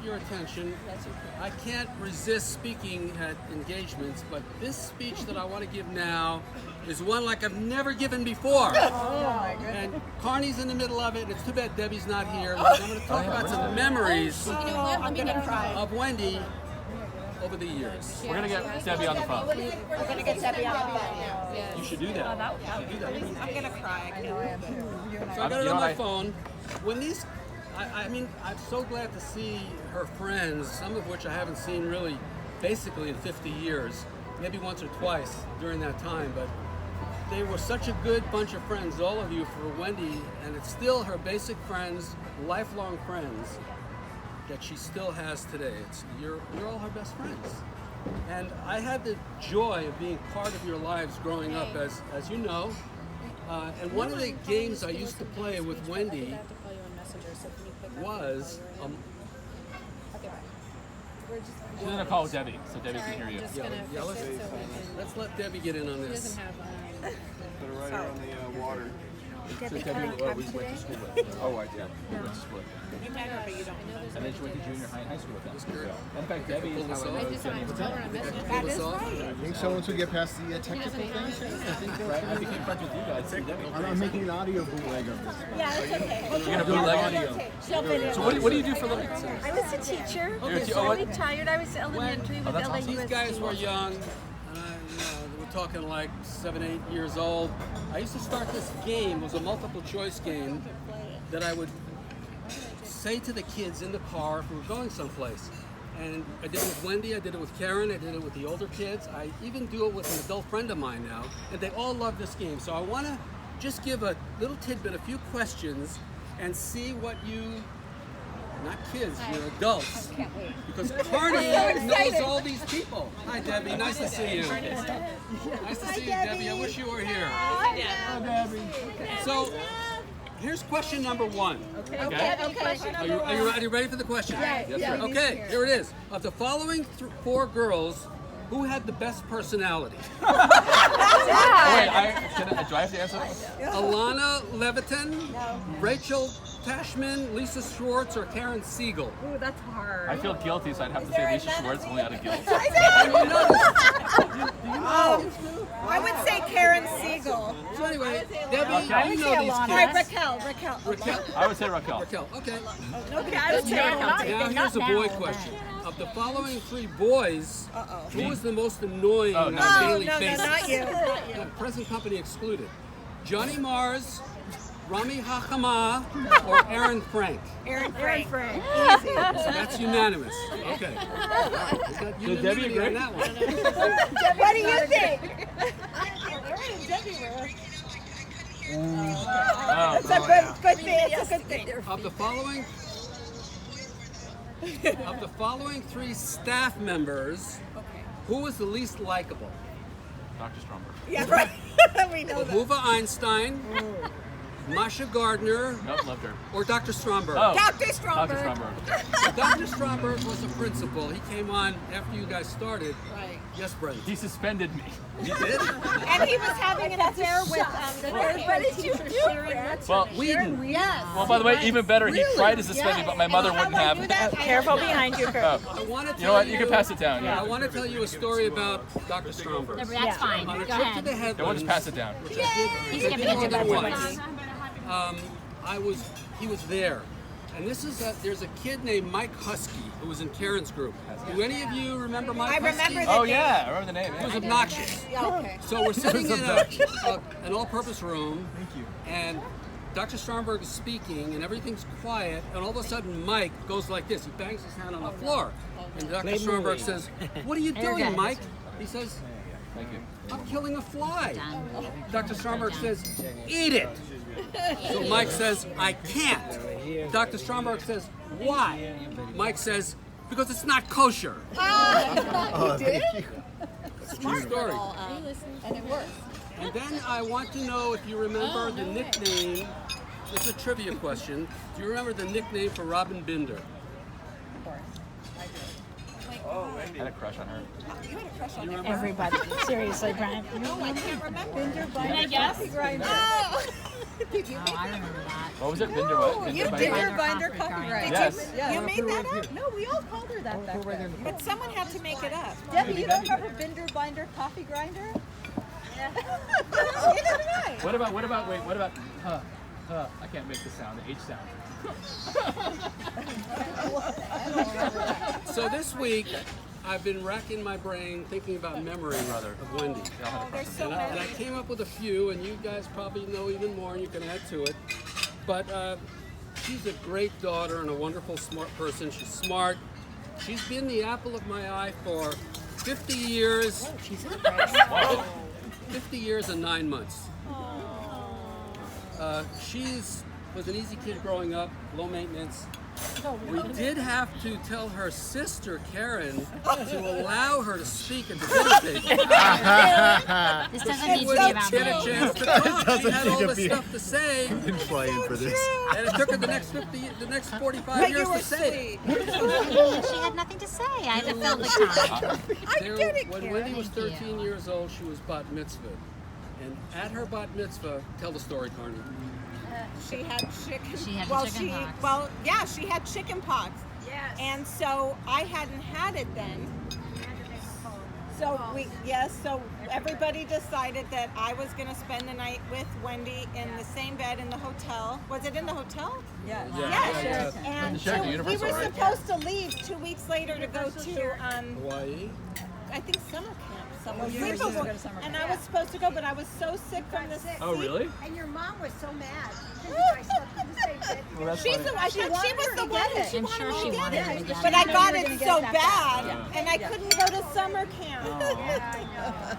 your attention. I can't resist speaking at engagements, but this speech that I want to give now is one like I've never given before. Oh my goodness. And Carney's in the middle of it, and it's too bad Debbie's not here. I'm going to talk about some memories I'm gonna cry. of Wendy over the years. We're gonna get Debbie on the phone. We're gonna get Debbie on the phone. You should do that. You should do that. I'm gonna cry. I am too. So I got it on my phone. When these, I mean, I'm so glad to see her friends, some of which I haven't seen really basically in 50 years, maybe once or twice during that time, but they were such a good bunch of friends, all of you, for Wendy, and it's still her basic friends, lifelong friends, that she still has today. You're all her best friends. And I had the joy of being part of your lives growing up, as you know. And one of the games I used to play with Wendy was She's gonna call Debbie, so Debbie can hear you. let's let Debbie get in on this. Put it right here on the water. Debbie, Debbie, can I come we went today? to school with. Oh, I did. We went to school with. You met her, but you don't know. And then she went to junior high and high school with them. Good. In fact, Debbie is how I know Jenny was That is right. I think so once we get past the technical things. right? I became friends with you guys through Debbie. I'm making an audio bootleg of this. Yeah, it's okay. You're gonna bootleg audio. So what do you do for a living? I was a teacher. Okay, So I retired. I was elementary with that's LAUSD. These guys were young, and we're talking like 7, 8 years old. I used to start this game. It was a multiple choice game that I would say to the kids in the car if we were going someplace. And I did it with Wendy, I did it with Karen, I did it with the older kids. I even do it with an adult friend of mine now, and they all love this game. So I want to just give a little tidbit, a few questions, and see what you, not kids, you're adults. Because Carney knows all these people. Hi, Debbie. Nice to see you. Nice to see you, Debbie. I wish you were here. Hi, Debbie. So, here's question number 1. Question Are you ready for the question? Yes, sir. Okay, here it is. Of the following 4 girls, who had the best personality? Oh, wait, do I have to answer this? Alana Levitin, Rachel Tashman, Lisa Schwartz, or Karen Siegel? Ooh, that's hard. I feel guilty, so I'd have to say Lisa Schwartz only out of guilt. I would say Karen Siegel. So anyway, Debbie, I you would know these All right, kids. Raquel. Raquel. I would say Raquel. Raquel, okay. Okay, I would say Raquel. Now here's a boy question. Of the following 3 boys, who was the most annoying on a daily basis? Not you. Present company excluded. Johnny Mars, Rami Hakama, or Aaron Frank? Aaron Frank. So that's unanimous. Okay. Did Debbie agree? On that one. What do you think? Oh, It's a good thing. It's a good thing. Of the following 3 staff members, who was the least likable? Dr. Stromberg. Yeah, right. We know that. Huva Einstein, Masha Gardner, Nope, loved her. or Dr. Stromberg? Oh, Dr. Stromberg. Dr. Stromberg. Dr. Stromberg was the principal. He came on after you guys started. Right. Yes, Brent. He suspended me. He did? And he was having an affair with the third teacher, Sharon. Well, Whedon. Yes. well, by the way, even better, he tried to suspend me, but my mother wouldn't have it. Careful behind you, Kurt. I want to tell You know what? You can pass it down. I Yeah. want to tell you a story about Dr. Stromberg. That's fine. On a Go trip to ahead. the Yeah, we'll Headlands, just pass it down. which I did, He's I giving did it more to than everybody. once. He was there. And this is there's a kid named Mike Husky who was in Karen's group. Do any of you remember Mike I Husky? remember Oh, yeah, I remember the name. He was Yeah. obnoxious. Okay. So we're sitting in an all-purpose room, and Dr. Stromberg is speaking, and everything's quiet, and all of a sudden Mike goes like this. He bangs his hand on the floor, and Dr. Stromberg says, "What are you doing, Mike?" He says, Thank you. "I'm killing a fly." Dr. Stromberg says, "Eat it." So Mike says, "I can't." Dr. Stromberg says, "Why?" Mike says, "Because it's not kosher." Oh, thank you. True story. And it works. And then I want to know if you remember the nickname. This is a trivia question. Do you remember the nickname for Robin Binder? I had a crush on her. You had a crush on him. Everybody. Seriously, Brian. No, I can't remember. Can I guess? Oh! Did you Oh, make I that? remember that. What was it? Binder what? you Binder did Binder? her Binder binder copyright. Yes. You made that up? No, we all called her that back then. But someone had to make it up. Debbie, Maybe you don't Debbie remember Binder Binder Coffee Grinder? What about, wait, what about, I can't make the sound, the H sound. So this week, I've been racking my brain thinking about memory of Wendy. Oh, there's so And I many. came up with a few, and you guys probably know even more, and you can add to it. But she's a great daughter and a wonderful, smart person. She's smart. She's been the apple of my eye for 50 years. 50 years and 9 months. She's was an easy kid growing up, low maintenance. We did have to tell her sister Karen to allow her to speak at the dinner table. This doesn't She need to be wouldn't about get a me. chance to talk. She doesn't had need all to this be- stuff to say, Been flying for this. and it took her the next 45 But years you were to say it. sweet. She had nothing to say. I had to fill the time. I get it, When Karen. Wendy was Thank 13 you. years old, she was bat mitzvah. And at her bat mitzvah, tell the story, Carney. She had chicken. She had well, chicken pox. Well, yeah, she had chicken pox. Yes. And so I hadn't had it then. So so everybody decided that I was going to spend the night with Wendy in the same bed in the hotel. Was it in the hotel? Yeah. Yes. And Share the so we Universal, were right? supposed to leave 2 weeks later to go to Hawaii? I think summer camp somewhere. you were supposed to go to summer and camp. I was supposed to go, but I was so sick from the Oh, really? And your mom was so mad because you guys slept in the same bed. Well, that's She's funny. the, I She thought wanted she was her the to one get who it. she I'm wanted sure me she to wanted get her it. to get But it. I She got knew you it were gonna get so it that bad, Yeah. and I couldn't go to summer camp.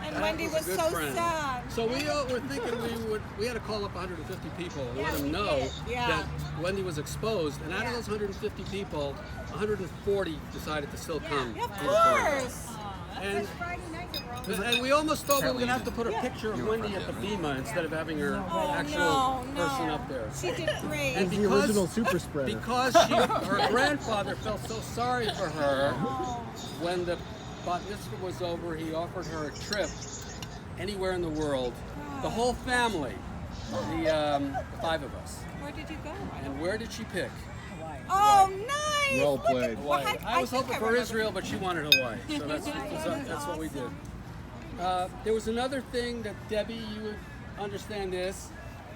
And Wendy was a good so friend. sad. So we were thinking we had to call up 150 people and let them know Yeah. that Wendy was exposed. And out of those 150 people, 140 decided to still come. Yeah, of to the party. course. And, Friday night that we're all and we almost thought we were going to have to put a picture of Wendy at the Bema instead of having her actual person up there. She did great. And The original super spreader. because her grandfather felt so sorry for her, when the bat mitzvah was over, he offered her a trip anywhere in the world. The whole family, the 5 of us. Where did you go? And where did she pick? Oh, nice. Well Look at- played. well, Hawaii. I was think hoping I for remember. Israel, but she wanted Hawaii. So that's what we did. There was another thing that Debbie, you would understand this.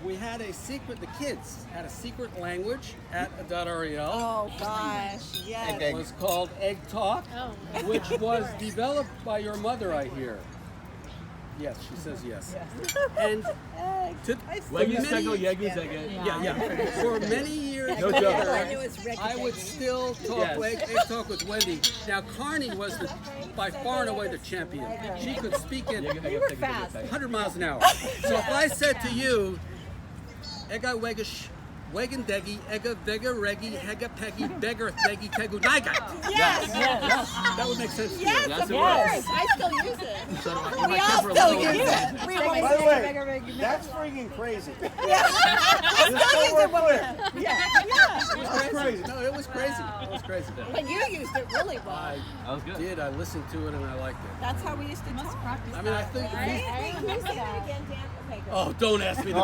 We had a secret, the kids had a secret language at Adat Ariel. Oh, gosh. Yes. It was called Egg Talk, which was developed by your mother, I hear. Yes, she says yes. And to, for Leggy many- Sego, Yegi Sego. yeah. For many years No joke. later, I would still talk egg talk with Wendy. Now, Carney was by far and away the champion. She could speak in 100 miles an hour. So if I said to you, Ega Wegish, Wegan Degi, Ega Vega Regi, Hega Peggy, Beggar Thegi Tegu Niga. Yes. That would make sense to you. Yes, Yes, of it course. was. I still use it. So We my all kids were still little. use it. We By always the way, That's freaking crazy. still use it. Clear. That's crazy. No, it was crazy. It was crazy. But you used it really well. I That was good. did. I listened to it and I liked it. That's how we used to talk. I mean, I think. Who's that? Again, Dan? Okay, go. Oh, don't ask me to do that.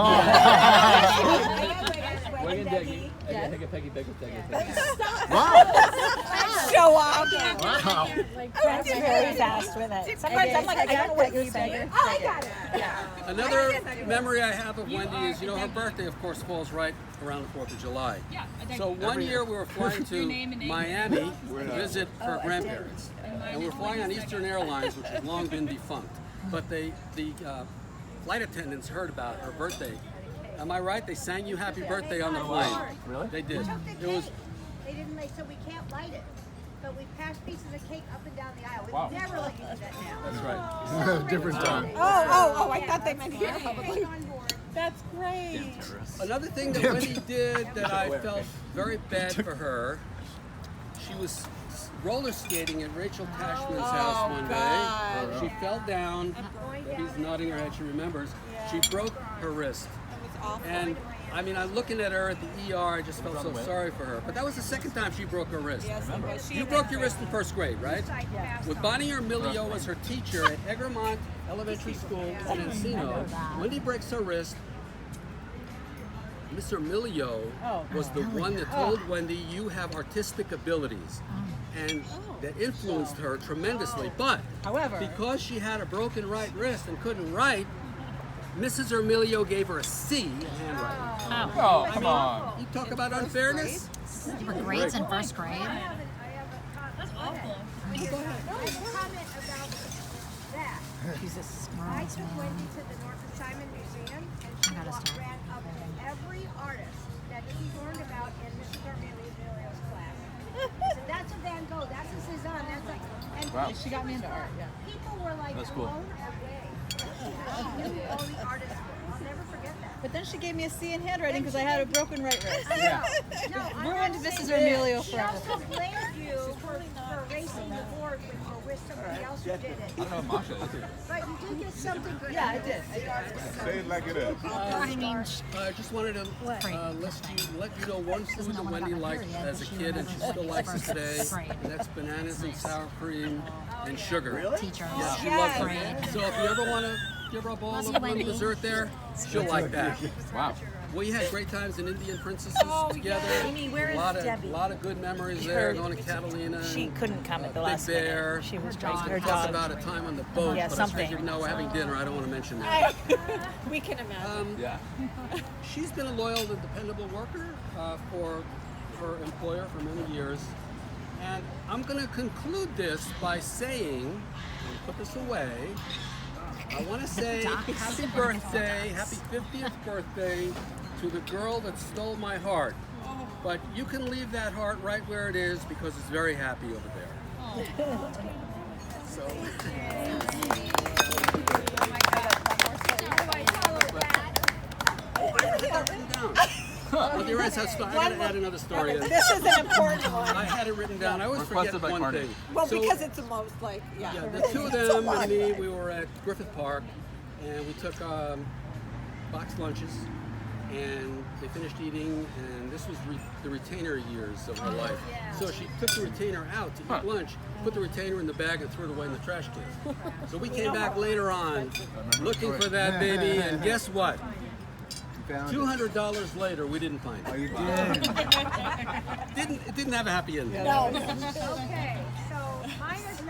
Wagon Deggy. Hega Peggy Beggar Thegi. Show off. Wow. That's very fast with it. Sometimes I'm like, I don't know what you're saying. Oh, I got it. Another memory I have of Wendy is, her birthday, of course, falls right around the 4th of July. So one year we were flying to Miami to visit her grandparents. And we were flying on Eastern Airlines, which has long been defunct. But the flight attendants heard about her birthday. Am I right? They sang you happy birthday on the plane. Really? They did. the It was cake. They didn't like, so we can't light it. But we pass pieces of cake up and down the aisle. We Wow. never let you do that now. that's right. Different time. Oh, I thought they meant here probably. On board. That's great. Another thing that Wendy did that I felt very bad for her, she was roller skating at Rachel Cashman's house one God. day. She fell down. Debbie's nodding her head, she remembers. She broke her wrist. That was awful. And I mean, I'm looking at her at the ER, I just felt so sorry for her. But that was the second time she broke her wrist. Yes, it was. You broke your wrist in first grade, right? With Bonnie Ermilio as her teacher at Egremont Elementary School in Encino, Wendy breaks her wrist. Miss Emilio was the one that told Wendy, you have artistic abilities. And that influenced her tremendously. But However, because she had a broken right wrist and couldn't write, Mrs. Emilio gave her a C in handwriting. Oh, come on. You talk about unfairness? You were grades in first grade. That's awful. I have a comment about that. Jesus, I gross, took man. Wendy to the Norfolk Simon Museum, and she gotta stop. ran up to every artist that she learned about in Mrs. Emilio's class. So that's a Van Gogh, that's a Cezanne, that's a... And Wow. she got me into art, yeah. people were like That's cool. blown away. She knew who all the artists were. I'll never forget that. But then she gave me a C in handwriting because I had a broken right wrist. Yeah. No, I'm Ruined not Mrs. saying- Emilio She forever. also blamed you for erasing the board with somebody else who did it. I don't know if Masha is. But you did get something good. Yeah, I did. Say it like it is. I mean, I just wanted to let you know one food that Wendy liked as a kid and she still likes it today, and that's bananas and sour cream and sugar. teacher. Yeah, she loves it. So if you ever want to give her a bowl of Wendy. dessert there, she'll like that. Wow. We had great times in Indian Princesses together. Amy, where is a lot Debbie? of, lot of good memories there, going to Catalina. She and, couldn't come at the Big last Bear. minute. She was I was drawing her going to talk dog. about a time on the boat, Yeah, but something. I figured, no, we're having dinner. I don't want to mention that. We can imagine. Yeah. She's been a loyal and dependable worker for her employer for many years. And I'm going to conclude this by saying, and put this away, I want to say happy birthday, happy 50th birthday to the girl that stole my heart. But you can leave that heart right where it is because it's very happy over there. So. I had that written down. Well, you're right, so I got to add another story in. This is an important one. I had it written down. I always forget Requested by one Carney. thing. Well, So- because it's the most like, yeah. Yeah, the two of them and me, we were at Griffith Park, and we took boxed lunches, and they finished eating, and this was the retainer years of her life. So she took the retainer out to eat lunch, put the retainer in the bag, and threw it away in the trash can. So we came back later on, looking for that baby, and guess what? $200 later, we didn't find it. Oh, you did. It didn't have a happy ending. No. Okay, so my